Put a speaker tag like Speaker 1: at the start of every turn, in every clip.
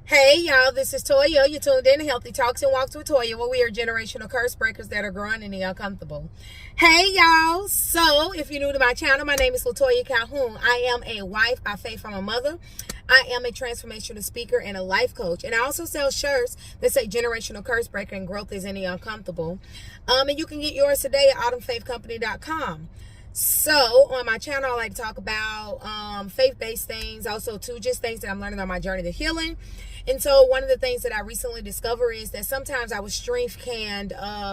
Speaker 1: Hey y'all, this is Toya. You're tuned in to Healthy Talks and Walks with Toya, where we are generational curse breakers that are growing in the uncomfortable. Hey y'all, so if you're new to my channel, my name is Toya Calhoun. I am a wife by faith from a mother. I am a transformational speaker and a life coach. And I also sell shirts that say generational curse breaker and growth is in the uncomfortable. And you can get yours today at autumnfaithcompany.com. So on my channel, I like to talk about faith-based things, also too just things that I'm learning on my journey to healing. And so one of the things that I recently discovered is that sometimes our strength can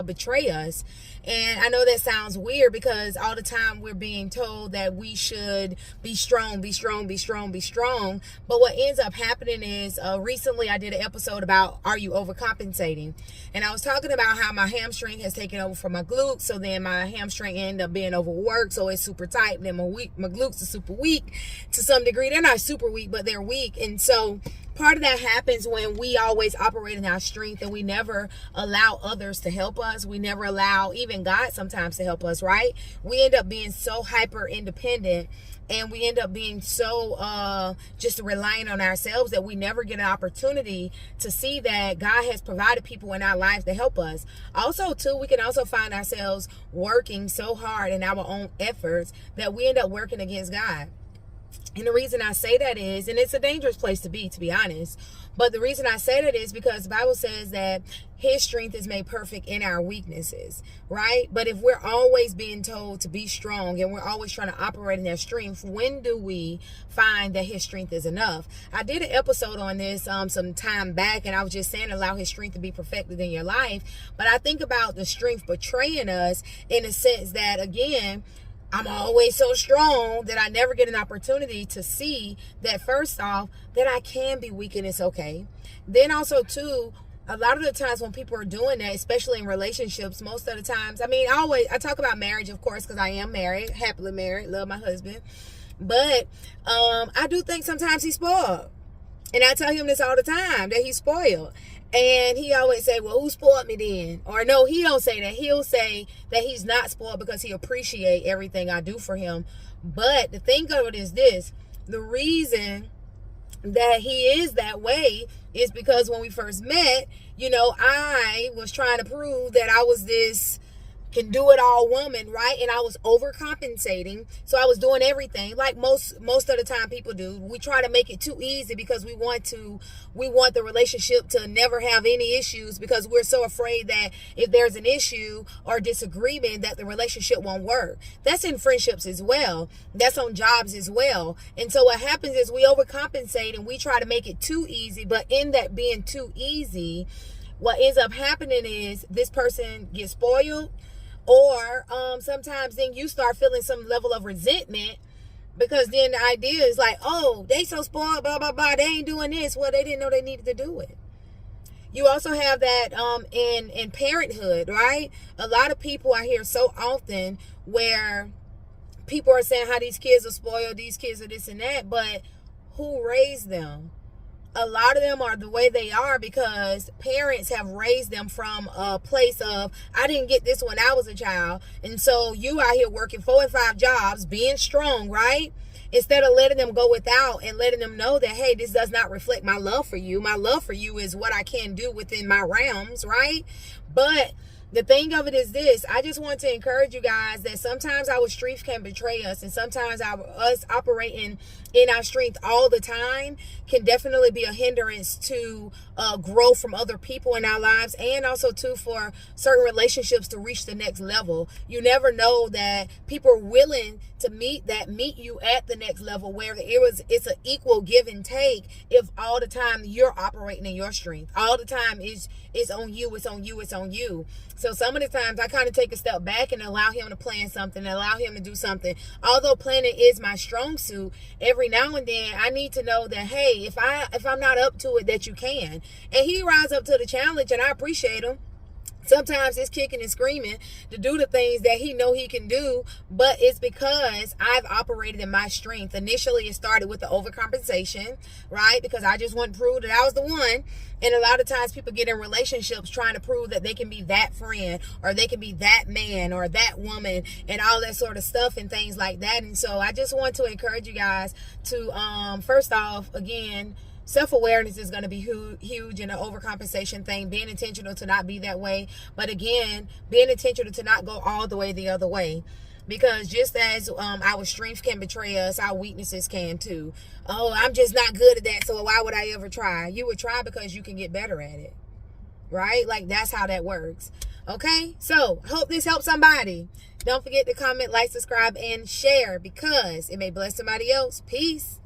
Speaker 1: betray us. And I know that sounds weird because all the time we're being told that we should be strong, be strong, be strong, be strong. But what ends up happening is recently I did an episode about, are you overcompensating? And I was talking about how my hamstring has taken over from my glutes. So then my hamstring ended up being overworked. So it's super tight. And then my glutes are super weak to some degree. They're not super weak, but they're weak. And so part of that happens when we always operate in our strength and we never allow others to help us. We never allow even God sometimes to help us, right? We end up being so hyper independent and we end up being so just relying on ourselves that we never get an opportunity to see that God has provided people in our lives to help us. Also, too, we can also find ourselves working so hard in our own efforts that we end up working against God. And the reason I say that is, and it's a dangerous place to be honest, but the reason I say that is because the Bible says that his strength is made perfect in our weaknesses, right? But if we're always being told to be strong and we're always trying to operate in that strength, when do we find that his strength is enough? I did an episode on this some time back, and I was just saying allow his strength to be perfected in your life. But I think about the strength betraying us in a sense that, again, I'm always so strong that I never get an opportunity to see that, first off, that I can be weak and it's okay. Then also, too, a lot of the times when people are doing that, especially in relationships, most of the times, I talk about marriage, of course, because I am married, happily married, love my husband. But I do think sometimes he's spoiled. And I tell him this all the time, that he's spoiled. And he always say, well, who spoiled me then? Or no, he don't say that. He'll say that he's not spoiled because he appreciate everything I do for him. But the thing of it is this, the reason that he is that way is because when we first met, I was trying to prove that I was this can do it all woman, right? And I was overcompensating. So I was doing everything like most of the time people do. We try to make it too easy because we want the relationship to never have any issues because we're so afraid that if there's an issue or disagreement that the relationship won't work. That's in friendships as well. That's on jobs as well. And so what happens is we overcompensate and we try to make it too easy, but in that being too easy, what ends up happening is this person gets spoiled. Or sometimes then you start feeling some level of resentment because then the idea is like, oh, they so spoiled, blah, blah, blah. They ain't doing this. Well, they didn't know they needed to do it. You also have that in parenthood, right? A lot of people I hear so often where people are saying how these kids are spoiled, these kids are this and that, but who raised them? A lot of them are the way they are because parents have raised them from a place of, I didn't get this when I was a child. And so you out here working 4 and 5 jobs, being strong, right? Instead of letting them go without and letting them know that, hey, this does not reflect my love for you. My love for you is what I can do within my realms, right? But the thing of it is this, I just want to encourage you guys that sometimes our strength can betray us, and sometimes us operating in our strength all the time can definitely be a hindrance to growth from other people in our lives, and also too for certain relationships to reach the next level. You never know that people are willing to meet you at the next level where it's an equal give and take if all the time you're operating in your strength. All the time it's on you, it's on you, it's on you. So some of the times I kind of take a step back and allow him to plan something, allow him to do something. Although planning is my strong suit, every now and then I need to know that, hey, if I'm not up to it, that you can. And he rises up to the challenge, and I appreciate him. Sometimes it's kicking and screaming to do the things that he know he can do, but it's because I've operated in my strength. Initially, it started with the overcompensation, right? Because I just want to prove that I was the one. And a lot of times people get in relationships trying to prove that they can be that friend or they can be that man or that woman and all that sort of stuff and things like that. And so I just want to encourage you guys to, first off, again, self-awareness is going to be huge in the overcompensation thing, being intentional to not be that way. But again, being intentional to not go all the way the other way. Because just as our strengths can betray us, our weaknesses can too. Oh, I'm just not good at that, so why would I ever try? You would try because you can get better at it. Right? Like, that's how that works. Okay? So, hope this helps somebody. Don't forget to comment, like, subscribe, and share, because it may bless somebody else. Peace.